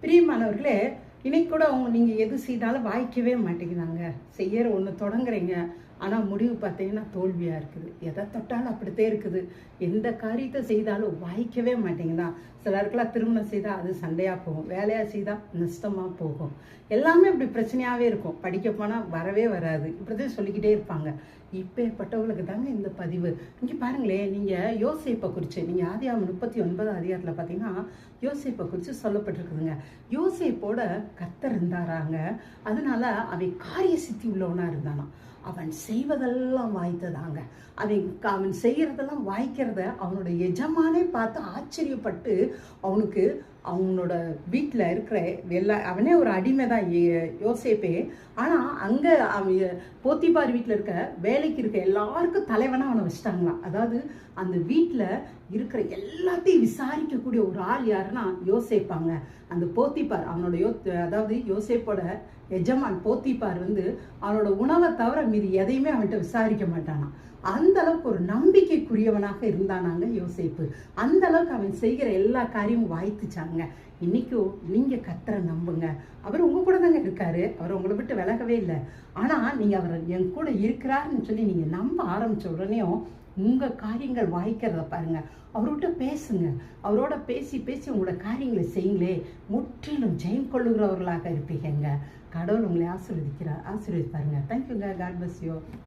பிரியமானவர்களே, இன்னைக்கு கூட நீங்கள் எது செய்தாலும் வாய்க்கவே மாட்டேங்குதாங்க. செய்யற ஒன்று தொடங்குறீங்க, ஆனால் முடிவு பார்த்தீங்கன்னா தோல்வியாக இருக்குது. எதை தொட்டாலும் அப்படித்தே இருக்குது. எந்த காரியத்தை செய்தாலும் வாய்க்கவே மாட்டேங்குதான். சிலருக்கெல்லாம் திருமணம் செய்தால் அது சண்டையாக போகும், வேலையாக செய்தால் நஷ்டமாக போகும். எல்லாமே இப்படி பிரச்சனையாகவே இருக்கும். படிக்க போனால் வரவே வராது, இப்படிதான் சொல்லிக்கிட்டே இருப்பாங்க. இப்பேற்பட்டவங்களுக்கு தாங்க இந்த பதிவு. இங்கே பாருங்களேன், நீங்கள் யோசேப்பை குறித்து நீங்கள் ஆதியாகமம் 39 அதிகாரத்தில் பார்த்தீங்கன்னா யோசேப்பை குறித்து சொல்லப்பட்டிருக்குதுங்க. யோசேப்போட கர்த்தர் இருந்தாராங்க. அதனால அவன் காரிய சித்தி உள்ளவனாக இருந்தானா. அவன் செய்வதெல்லாம் வாய்த்ததாங்க. அவன் செய்யறதெல்லாம் வாய்க்கிறத அவனோட எஜமானே பார்த்து ஆச்சரியப்பட்டு அவனுக்கு அவனோட வீட்டில் இருக்கிற அவனே ஒரு அடிமை தான் யோசேப்பே. ஆனால் அங்கே அவன் போத்திபார் வீட்டில் இருக்க வேலைக்கு இருக்க எல்லாருக்கும் தலைவனாக அவனை வச்சுட்டாங்களாம். அதாவது அந்த வீட்டில் இருக்கிற எல்லாத்தையும் விசாரிக்கக்கூடிய ஒரு ஆள் யாருன்னா யோசேப்பாங்க. அந்த போத்திபார் அவனோட அதாவது யோசேப்போட எஜமான் போத்திபார் அவனோட உணவை தவிர மீது எதையுமே அவன்கிட்ட விசாரிக்க மாட்டானா. அந்த அளவுக்கு ஒரு நம்பிக்கைக்குரியவனாக இருந்தானாங்க யோசேப்பு. அந்த அளவுக்கு அவன் செய்கிற எல்லா காரியமும் வாய்த்துச்சாங்க. இன்னைக்கும் நீங்க கர்த்தரை நம்புங்க. அவர் உங்க கூட தாங்க இருக்காரு. அவர் உங்களை விட்டு விலகவே இல்லை. ஆனா நீங்க அவர் என் கூட இருக்கிறாருன்னு சொல்லி நீங்க நம்ப ஆரம்பிச்ச உடனேயும் உங்க காரியங்கள் வாய்க்கிறத பாருங்க. அவர்கிட்ட பேசுங்க. அவரோட பேசி பேசி உங்களோட காரியங்களை செய்யுங்களே, முற்றிலும் ஜெயம் கொள்ளுகிறவர்களாக இருப்பீங்க. கடவுள் உங்களை ஆசீர்வதிப்பாருங்க. தேங்க்யூங்க. God bless you.